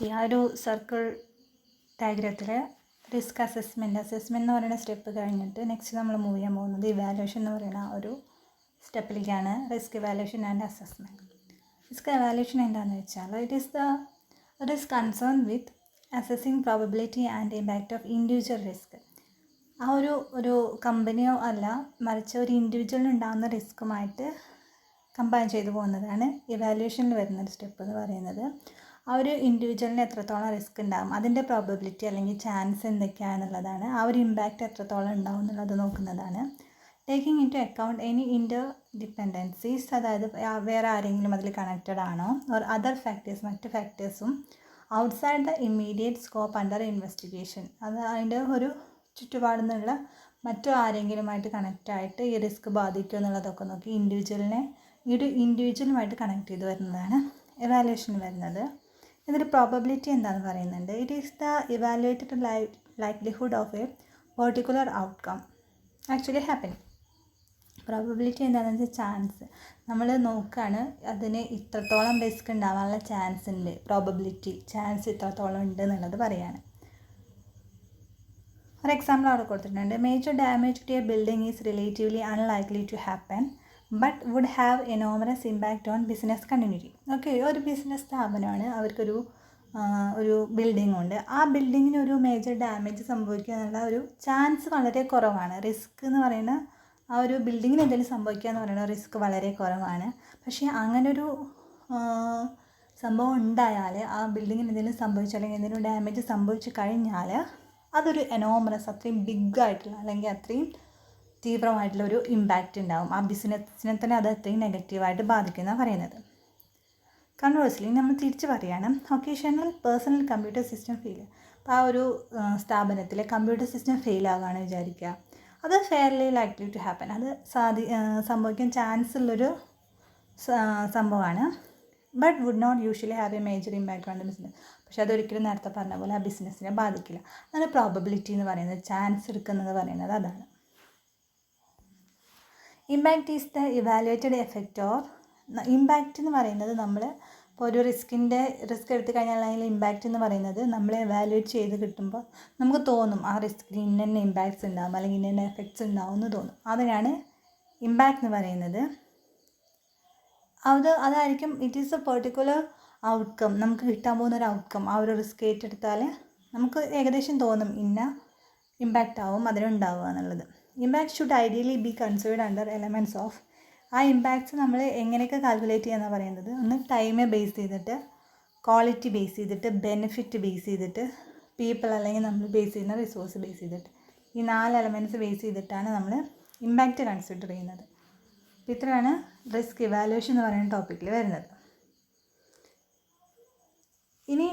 ഈ ആ ഒരു സർക്കിൾ ഡയഗ്രത്തിൽ റിസ്ക് അസസ്മെൻറ്റ് എന്ന് പറയുന്ന സ്റ്റെപ്പ് കഴിഞ്ഞിട്ട് നെക്സ്റ്റ് നമ്മൾ മൂവ് ചെയ്യാൻ പോകുന്നത് ഇവാലുവേഷൻ എന്ന് പറയുന്ന ഒരു സ്റ്റെപ്പിലേക്കാണ്. Risk evaluation and assessment. Risk evaluation എന്താണെന്ന് വെച്ചാൽ it is concern with assessing probability and impact of individual risk. ആ ഒരു കമ്പനിയോ അല്ല, മറിച്ച് ഒരു ഇൻഡിവിജ്വലിന് ഉണ്ടാകുന്ന റിസ്ക്കുമായിട്ട് കമ്പയർ ചെയ്തു പോകുന്നതാണ് ഇവാലുവേഷനിൽ വരുന്നൊരു സ്റ്റെപ്പ് എന്ന് പറയുന്നത്. ആ ഒരു ഇൻഡിവിജ്വലിന് എത്രത്തോളം റിസ്ക് ഉണ്ടാകും, അതിൻ്റെ പ്രോബബിലിറ്റി അല്ലെങ്കിൽ ചാൻസ് എന്തൊക്കെയാണെന്നുള്ളതാണ്. ആ ഒരു ഇമ്പാക്റ്റ് എത്രത്തോളം ഉണ്ടാകും എന്നുള്ളത് നോക്കുന്നതാണ്. Taking into account any interdependencies, അതായത് വേറെ ആരെങ്കിലും അതിൽ കണക്റ്റഡ് ആണോ, ഓർ അതർ ഫാക്ടേഴ്സ്, മറ്റ് ഫാക്ടേഴ്സും outside the immediate scope under investigation, അത് അതിൻ്റെ ഒരു ചുറ്റുപാടിൽ നിന്നുള്ള മറ്റു ആരെങ്കിലുമായിട്ട് കണക്റ്റായിട്ട് ഈ റിസ്ക് ബാധിക്കുമോ എന്നുള്ളതൊക്കെ നോക്കി ഇൻഡിവിജ്വലുമായിട്ട് കണക്ട് ചെയ്ത് വരുന്നതാണ് ഇവാലുവേഷൻ വരുന്നത്. ഇതിൽ പ്രോബബിലിറ്റി എന്താണെന്ന് പറയുന്നുണ്ട്. It is the evaluated likelihood of A particular outcome actually happening. Probability എന്താണെന്ന് വെച്ചാൽ ചാൻസ്, നമ്മൾ നോക്കുകയാണ് അതിന് ഇത്രത്തോളം റിസ്ക് ഉണ്ടാവാനുള്ള ചാൻസ് ഉണ്ട്, പ്രോബബിലിറ്റി ചാൻസ് ഇത്രത്തോളം ഉണ്ട് എന്നുള്ളത് പറയുകയാണ്. ഫോർ എക്സാമ്പിൾ അവിടെ കൊടുത്തിട്ടുണ്ട്, major damage to a building is relatively unlikely to happen but would have enormous impact on business continuity. Okay, ഒരു ബിസിനസ് സ്ഥാപനമാണ്, അവർക്കൊരു ബിൽഡിംഗ് ഉണ്ട്. ആ ബിൽഡിങ്ങിന് ഒരു മേജർ ഡാമേജ് സംഭവിക്കുക എന്നുള്ള ഒരു ചാൻസ് വളരെ കുറവാണ്. റിസ്ക് എന്ന് പറയുന്ന ആ ഒരു ബിൽഡിങ്ങിന് എന്തെങ്കിലും സംഭവിക്കുക എന്ന് പറയുന്ന റിസ്ക് വളരെ കുറവാണ്. പക്ഷേ അങ്ങനൊരു സംഭവം ഉണ്ടായാൽ, ആ ബിൽഡിങ്ങിന് എന്തെങ്കിലും സംഭവിച്ചു അല്ലെങ്കിൽ എന്തെങ്കിലും ഡാമേജ് സംഭവിച്ചു കഴിഞ്ഞാൽ അതൊരു എനോമറസ്, അത്രയും ബിഗ്ഗായിട്ടുള്ള അല്ലെങ്കിൽ അത്രയും തീവ്രമായിട്ടുള്ളൊരു ഇമ്പാക്റ്റ് ഉണ്ടാകും. ആ ബിസിനസ്സിനെ തന്നെ അത് അത്രയും നെഗറ്റീവായിട്ട് ബാധിക്കുന്നതാണ് പറയുന്നത്. കൺവേഴ്സ്ലി നമ്മൾ തിരിച്ച് പറയുകയാണ്, occasional personal computer system fail. അപ്പോൾ ആ ഒരു സ്ഥാപനത്തിൽ കമ്പ്യൂട്ടർ സിസ്റ്റം ഫെയിൽ ആവുകയാണ് വിചാരിക്കുക. അത് ഫെയർലി ലൈക്ലി ടു ഹാപ്പൻ, അത് സംഭവിക്കാൻ ചാൻസ് ഉള്ളൊരു സംഭവമാണ്. But would not usually have a major impact on the business. പക്ഷെ അതൊരിക്കലും നേരത്തെ പറഞ്ഞ പോലെ ആ ബിസിനസ്സിനെ ബാധിക്കില്ല. അതാണ് പ്രോബബിലിറ്റി എന്ന് പറയുന്നത്, ചാൻസ് എടുക്കുന്നത് പറയുന്നത് അതാണ്. Impact is the evaluated effect or, impact എന്ന് പറയുന്നത് നമ്മൾ ഇപ്പോൾ ഒരു റിസ്ക് എടുത്തു കഴിഞ്ഞാൽ അതിൽ ഇമ്പാക്റ്റ് എന്ന് പറയുന്നത് നമ്മൾ എവാലുവേറ്റ് ചെയ്ത് കിട്ടുമ്പോൾ നമുക്ക് തോന്നും ആ റിസ്കിന് ഇന്ന ഇമ്പാക്ട്സ് ഉണ്ടാകും അല്ലെങ്കിൽ ഇന്ന എഫക്ട്സ് ഉണ്ടാവും എന്ന് തോന്നും. അതിനാണ് ഇമ്പാക്റ്റ് എന്ന് പറയുന്നത്. അതായിരിക്കും it is A particular outcome, നമുക്ക് കിട്ടാൻ പോകുന്ന ഒരു ഔട്ട്കം. ആ ഒരു റിസ്ക് ഏറ്റെടുത്താൽ നമുക്ക് ഏകദേശം തോന്നും ഇന്ന ഇമ്പാക്റ്റ് ആവും അതിനുണ്ടാവുക എന്നുള്ളത്. Impact should ideally be considered under elements of, ആ ഇമ്പാക്ട്സ് നമ്മൾ എങ്ങനെയൊക്കെ കാൽക്കുലേറ്റ് ചെയ്യാമെന്ന് പറയുന്നത്, ഒന്ന് ടൈമെ ബേസ് ചെയ്തിട്ട്, ക്വാളിറ്റി ബേസ് ചെയ്തിട്ട്, ബെനിഫിറ്റ് ബേസ് ചെയ്തിട്ട്, പീപ്പിൾ അല്ലെങ്കിൽ നമ്മൾ ബേസ് ചെയ്യുന്ന റിസോഴ്സ് ബേസ് ചെയ്തിട്ട്, ഈ 4 എലമെൻറ്റ്സ് ബേസ് ചെയ്തിട്ടാണ് നമ്മൾ ഇമ്പാക്റ്റ് കൺസിഡർ ചെയ്യുന്നത്. ഇത്രയാണ് റിസ്ക് ഇവാലുവേഷൻ എന്ന് പറയുന്ന ടോപ്പിക്കിൽ വരുന്നത്. ഇനി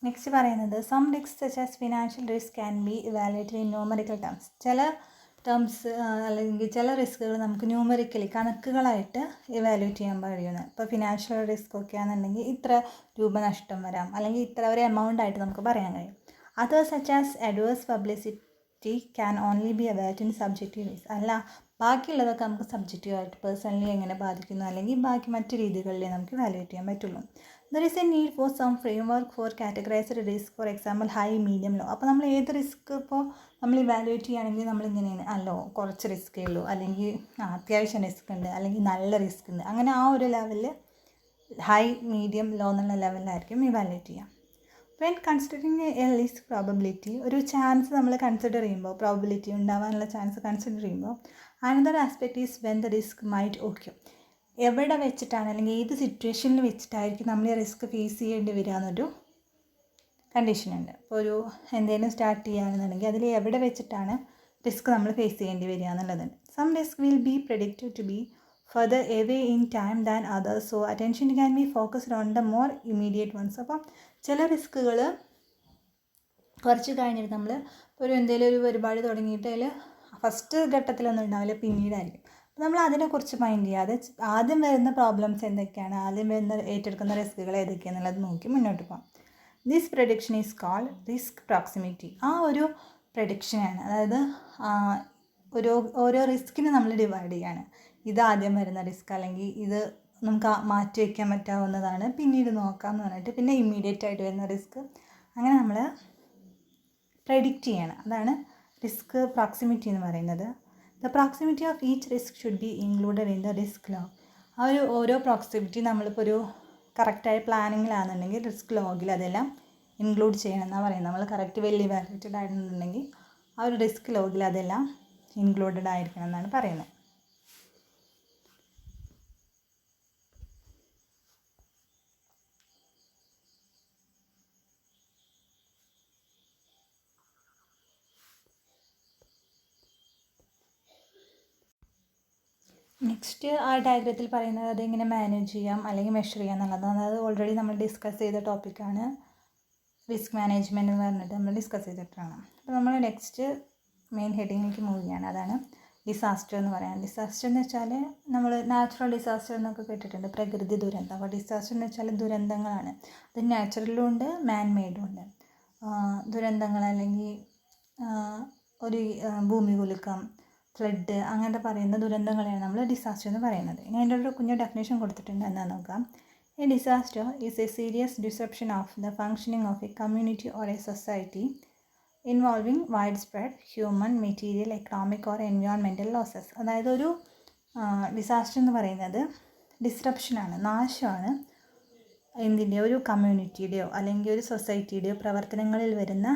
നെക്സ്റ്റ് പറയുന്നത് some risk such as financial risk can be evaluated in numerical terms. ചില ടേംസ് അല്ലെങ്കിൽ ചില റിസ്കുകൾ നമുക്ക് ന്യൂമറിക്കലി കണക്കുകളായിട്ട് ഇവാലുവേറ്റ് ചെയ്യാൻ കഴിയുന്നത്. ഇപ്പോൾ ഫിനാൻഷ്യൽ റിസ്ക് ഒക്കെ ആണെന്നുണ്ടെങ്കിൽ ഇത്ര രൂപ നഷ്ടം വരാം അല്ലെങ്കിൽ ഇത്ര ഒരു എമൗണ്ട് ആയിട്ട് നമുക്ക് പറയാൻ കഴിയും. Other such as adverse publicity can only be evaluated in subjective ways. അല്ല, ബാക്കിയുള്ളതൊക്കെ നമുക്ക് സബ്ജക്റ്റീവായിട്ട് പേഴ്സണലി എങ്ങനെ ബാധിക്കുന്നു അല്ലെങ്കിൽ ബാക്കി മറ്റു രീതികളിലേ നമുക്ക് ഇവാലുവേറ്റ് ചെയ്യാൻ പറ്റുള്ളൂ. There is a need for some framework for categorised risk, for example high, medium, low. അപ്പോൾ നമ്മൾ ഏത് റിസ്ക് ഇപ്പോൾ നമ്മൾ ഇവാലുവേറ്റ് ചെയ്യുകയാണെങ്കിൽ നമ്മളിങ്ങനെയാണ്, അല്ലോ കുറച്ച് റിസ്ക്കേ ഉള്ളൂ, അല്ലെങ്കിൽ അത്യാവശ്യം റിസ്ക് ഉണ്ട്, അല്ലെങ്കിൽ നല്ല റിസ്ക് ഉണ്ട്, അങ്ങനെ ആ ഒരു ലെവലിൽ ഹൈ, മീഡിയം, ലോ എന്നുള്ള ലെവലിലായിരിക്കും ഇവാലുവേറ്റ് ചെയ്യാം. When considering A risk probability, ഒരു ചാൻസ് നമ്മൾ കൺസിഡർ ചെയ്യുമ്പോൾ, പ്രോബബിലിറ്റി ഉണ്ടാവാനുള്ള ചാൻസ് കൺസിഡർ ചെയ്യുമ്പോൾ, another aspect is when the risk might okay. എവിടെ വെച്ചിട്ടാണ് അല്ലെങ്കിൽ ഏത് സിറ്റുവേഷനിൽ വെച്ചിട്ടായിരിക്കും നമ്മൾ ഈ റിസ്ക് ഫേസ് ചെയ്യേണ്ടി വരിക എന്നൊരു കണ്ടീഷനുണ്ട്. ഇപ്പോൾ ഒരു എന്തെങ്കിലും സ്റ്റാർട്ട് ചെയ്യുകയാണെന്നുണ്ടെങ്കിൽ അതിൽ എവിടെ വെച്ചിട്ടാണ് റിസ്ക് നമ്മൾ ഫേസ് ചെയ്യേണ്ടി വരിക എന്നുള്ളതുണ്ട്. Some risk will be predicted to be further away in time than others, so attention can be focused on the more immediate ones. അപ്പം ചില റിസ്കുകൾ കുറച്ച് കഴിഞ്ഞിട്ട് നമ്മൾ ഒരു എന്തെങ്കിലും ഒരു പരിപാടി തുടങ്ങിയിട്ട് അതിൽ ഫസ്റ്റ് ഘട്ടത്തിലൊന്നും ഉണ്ടാവില്ല, പിന്നീടായിരിക്കും. അപ്പോൾ നമ്മൾ അതിനെക്കുറിച്ച് മൈൻഡ് ചെയ്യാതെ ആദ്യം വരുന്ന പ്രോബ്ലംസ് എന്തൊക്കെയാണ്, ആദ്യം വരുന്ന ഏറ്റെടുക്കുന്ന റിസ്കുകൾ ഏതൊക്കെയാണെന്നുള്ളത് നോക്കി മുന്നോട്ട് പോകാം. This prediction is called risk proximity. ആ ഒരു പ്രഡിക്ഷനാണ്, അതായത് ഓരോ റിസ്കിനെ നമ്മൾ ഡിവൈഡ് ചെയ്യാണ്. ഇത് ആദ്യം വരുന്ന റിസ്ക്, അല്ലെങ്കിൽ ഇത് നമുക്ക് മാറ്റി വയ്ക്കാൻ പറ്റാവുന്നതാണ്, പിന്നീട് നോക്കാമെന്ന് പറഞ്ഞിട്ട്, പിന്നെ ഇമ്മീഡിയറ്റ് ആയിട്ട് വരുന്ന റിസ്ക്, അങ്ങനെ നമ്മൾ പ്രെഡിക്റ്റ് ചെയ്യണം. അതാണ് റിസ്ക് പ്രോക്സിമിറ്റി എന്ന് പറയുന്നത്. The proximity of each risk should be included in the risk log. ആ ഓരോ പ്രോക്സിമിറ്റി നമ്മളിപ്പോൾ ഒരു കറക്റ്റായ പ്ലാനിങ്ങിലാണെന്നുണ്ടെങ്കിൽ റിസ്ക് ലോഗിൽ അതെല്ലാം ഇൻക്ലൂഡ് ചെയ്യണം എന്നാണ് പറയുന്നത്. നമ്മൾ കറക്റ്റ് വെൽ ഇവാലുവേറ്റഡ് ആയിട്ടുണ്ടെങ്കിൽ ആ ഒരു റിസ്ക് ലോഗിൽ അതെല്ലാം ഇൻക്ലൂഡഡ് ആയിരിക്കണം എന്നാണ് പറയുന്നത്. നെക്സ്റ്റ് ആ ഡയഗ്രത്തിൽ പറയുന്നത് അതെങ്ങനെ മാനേജ് ചെയ്യാം അല്ലെങ്കിൽ മെഷർ ചെയ്യാം എന്നുള്ളതാണ്. അത് ഓൾറെഡി നമ്മൾ ഡിസ്കസ് ചെയ്ത ടോപ്പിക്കാണ്. റിസ്ക് മാനേജ്മെൻറ്റ് എന്ന് പറഞ്ഞിട്ട് നമ്മൾ ഡിസ്കസ് ചെയ്തിട്ടാണ്. അപ്പോൾ നമ്മൾ നെക്സ്റ്റ് മെയിൻ ഹെഡിങ്ങിലേക്ക് മൂവ് ചെയ്യാണ്. അതാണ് ഡിസാസ്റ്റർ എന്ന് പറയാം. ഡിസാസ്റ്റർ എന്ന് വെച്ചാൽ നമ്മൾ നാച്ചുറൽ ഡിസാസ്റ്റർ എന്നൊക്കെ കേട്ടിട്ടുണ്ട്, പ്രകൃതി ദുരന്തം. അപ്പോൾ ഡിസാസ്റ്റർ എന്ന് വെച്ചാൽ ദുരന്തങ്ങളാണ്. അത് നാച്ചുറലും ഉണ്ട്, മാൻ മെയ്ഡും ഉണ്ട്. ദുരന്തങ്ങൾ അല്ലെങ്കിൽ ഒരു ഭൂമി കുലുക്കം, ഫ്ലഡ്, അങ്ങനത്തെ പറയുന്ന ദുരന്തങ്ങളെയാണ് നമ്മൾ ഡിസാസ്റ്റർ എന്ന് പറയുന്നത്. ഇനി അതിൻ്റെ ഒരു കുഞ്ഞു ഡെഫിനേഷൻ കൊടുത്തിട്ടുണ്ട്, എന്താണെന്ന് നോക്കാം. A disaster is A serious disruption of the functioning of A community or A society involving wide spread human, material, economic or environmental losses. അതായത് ഒരു ഡിസാസ്റ്റർ എന്ന് പറയുന്നത് ഡിസ്റപ്ഷനാണ്, നാശമാണ്. എന്തിൻ്റെ, ഒരു കമ്മ്യൂണിറ്റിയുടെയോ അല്ലെങ്കിൽ ഒരു സൊസൈറ്റിയുടെയോ പ്രവർത്തനങ്ങളിൽ വരുന്ന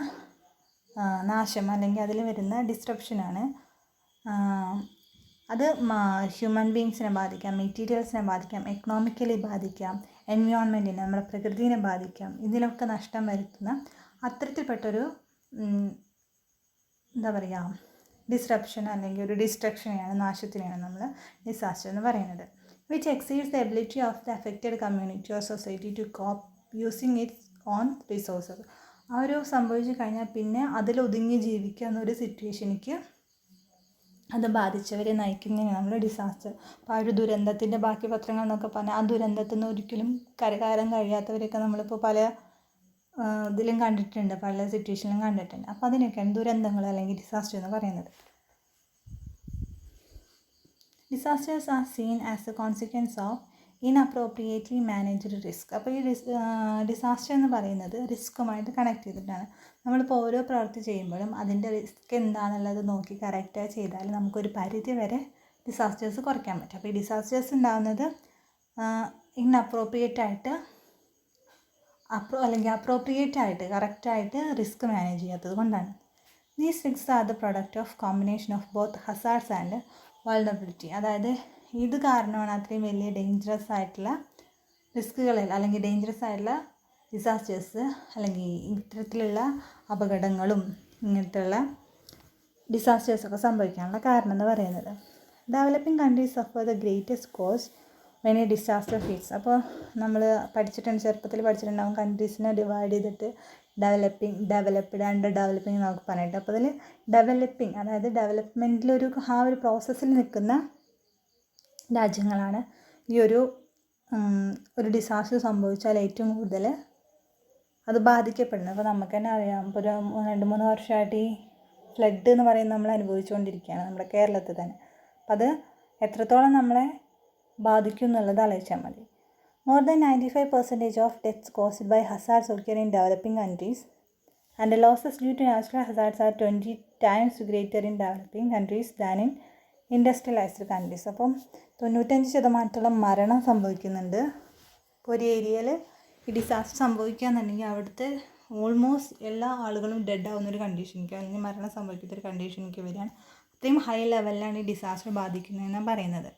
നാശം, അല്ലെങ്കിൽ അതിൽ വരുന്ന ഡിസ്റപ്ഷനാണ്. അത് ഹ്യൂമൻ ബീങ്സിനെ ബാധിക്കാം, മെറ്റീരിയൽസിനെ ബാധിക്കാം, എക്കണോമിക്കലി ബാധിക്കാം, എൻവയോൺമെൻറ്റിനെ, നമ്മുടെ പ്രകൃതിയെ ബാധിക്കാം. ഇതിലൊക്കെ നഷ്ടം വരുത്തുന്ന അത്തരത്തിൽപ്പെട്ടൊരു എന്താ പറയുക, ഡിസ്റപ്ഷൻ അല്ലെങ്കിൽ ഒരു ഡിസ്ട്രക്ഷനെയാണ്, നാശത്തിനെയാണ് നമ്മൾ ഡിസാസ്റ്റർ എന്ന് പറയുന്നത്. Which exceeds the ability of the affected community or society to cope using its own resources. ആ ഒരു സംഭവിച്ചു കഴിഞ്ഞാൽ പിന്നെ അതിലൊതുങ്ങി ജീവിക്കുക എന്നൊരു സിറ്റുവേഷനിലേക്ക് അത് ബാധിച്ചവരെ നയിക്കുന്നതിന് നമ്മൾ ഡിസാസ്റ്റർ. അപ്പോൾ ആ ഒരു ദുരന്തത്തിൻ്റെ ബാക്കി പത്രങ്ങൾ എന്നൊക്കെ പറഞ്ഞാൽ ആ ദുരന്തത്തിൽ നിന്ന് ഒരിക്കലും കരകയറാൻ കഴിയാത്തവരെയൊക്കെ നമ്മളിപ്പോൾ പല ഇതിലും കണ്ടിട്ടുണ്ട്, പല സിറ്റുവേഷനിലും കണ്ടിട്ടുണ്ട്. അപ്പോൾ അതിനൊക്കെയാണ് ദുരന്തങ്ങൾ അല്ലെങ്കിൽ ഡിസാസ്റ്റർ എന്ന് പറയുന്നത്. Disasters are seen as a consequence of inappropriately managed risk. അപ്പോൾ ഈ ഡിസാസ്റ്റർ എന്ന് പറയുന്നത് റിസ്ക്കുമായിട്ട് കണക്ട് ചെയ്തിട്ടാണ്. നമ്മളിപ്പോൾ ഓരോ പ്രവൃത്തി ചെയ്യുമ്പോഴും അതിൻ്റെ റിസ്ക് എന്താണെന്നുള്ളത് നോക്കി കറക്റ്റായി ചെയ്താൽ നമുക്കൊരു പരിധി വരെ ഡിസാസ്റ്റേഴ്സ് കുറയ്ക്കാൻ പറ്റും. അപ്പോൾ ഈ ഡിസാസ്റ്റേഴ്സ് ഉണ്ടാകുന്നത് ഇൻഅപ്രോപ്രിയേറ്റ് ആയിട്ട് അല്ലെങ്കിൽ അപ്രോപ്രിയേറ്റ് ആയിട്ട് കറക്റ്റായിട്ട് റിസ്ക് മാനേജ് ചെയ്യാത്തത് കൊണ്ടാണ്. These risks are the product of combination of both hazards and vulnerability. അതായത് ഇത് കാരണമാണ് അത്രയും വലിയ ഡേഞ്ചറസ് ആയിട്ടുള്ള റിസ്കുകളിൽ അല്ലെങ്കിൽ ഡേഞ്ചറസ് ആയിട്ടുള്ള ഡിസാസ്റ്റേഴ്സ് അല്ലെങ്കിൽ ഇത്തരത്തിലുള്ള അപകടങ്ങളും ഇങ്ങനത്തെയുള്ള ഡിസാസ്റ്റേഴ്സൊക്കെ സംഭവിക്കാനുള്ള കാരണം എന്ന് പറയുന്നത്. Developing countries suffer the greatest cost when a disaster hits. അപ്പോൾ നമ്മൾ ചെറുപ്പത്തിൽ പഠിച്ചിട്ടുണ്ടാകും കൺട്രീസിനെ ഡിവൈഡ് ചെയ്തിട്ട് ഡെവലപ്ഡ്, അണ്ടർ ഡെവലപ്പിംഗ് എന്നൊക്കെ പറഞ്ഞിട്ട്. അപ്പോൾ അതിൽ ഡെവലപ്പിംഗ്, അതായത് ഡെവലപ്മെൻറ്റിലൊരു ആ ഒരു പ്രോസസ്സിൽ നിൽക്കുന്ന രാജ്യങ്ങളാണ് ഈ ഒരു ഡിസാസ്റ്റർ സംഭവിച്ചാൽ ഏറ്റവും കൂടുതൽ അത് ബാധിക്കപ്പെടുന്നത്. അപ്പോൾ നമുക്ക് തന്നെ അറിയാം, ഇപ്പോൾ ഒരു 2-3 വർഷമായിട്ട് ഈ ഫ്ലഡ് എന്ന് പറയുന്നത് നമ്മൾ അനുഭവിച്ചുകൊണ്ടിരിക്കുകയാണ് നമ്മുടെ കേരളത്തിൽ തന്നെ. അപ്പം അത് എത്രത്തോളം നമ്മളെ ബാധിക്കും എന്നുള്ളത് ആലോചിച്ചാൽ മതി. More than 95% of deaths caused by hazards occur in developing countries, and the losses due to natural hazards are 20 times greater in developing countries than in industrialised countries. അപ്പം 95% മരണം സംഭവിക്കുന്നുണ്ട്. ഇപ്പോൾ ഒരു ഏരിയയിൽ ഈ ഡിസാസ്റ്റർ സംഭവിക്കുകയെന്നുണ്ടെങ്കിൽ അവിടുത്തെ ഓൾമോസ്റ്റ് എല്ലാ ആളുകളും ഡെഡ് ആവുന്നൊരു കണ്ടീഷനിലേക്ക് അല്ലെങ്കിൽ മരണം സംഭവിക്കുന്നൊരു കണ്ടീഷനിലേക്ക് വരികയാണ്. അത്രയും ഹൈ ലെവലിലാണ് ഈ ഡിസാസ്റ്റർ ബാധിക്കുന്നതെന്നാണ് പറയുന്നത്.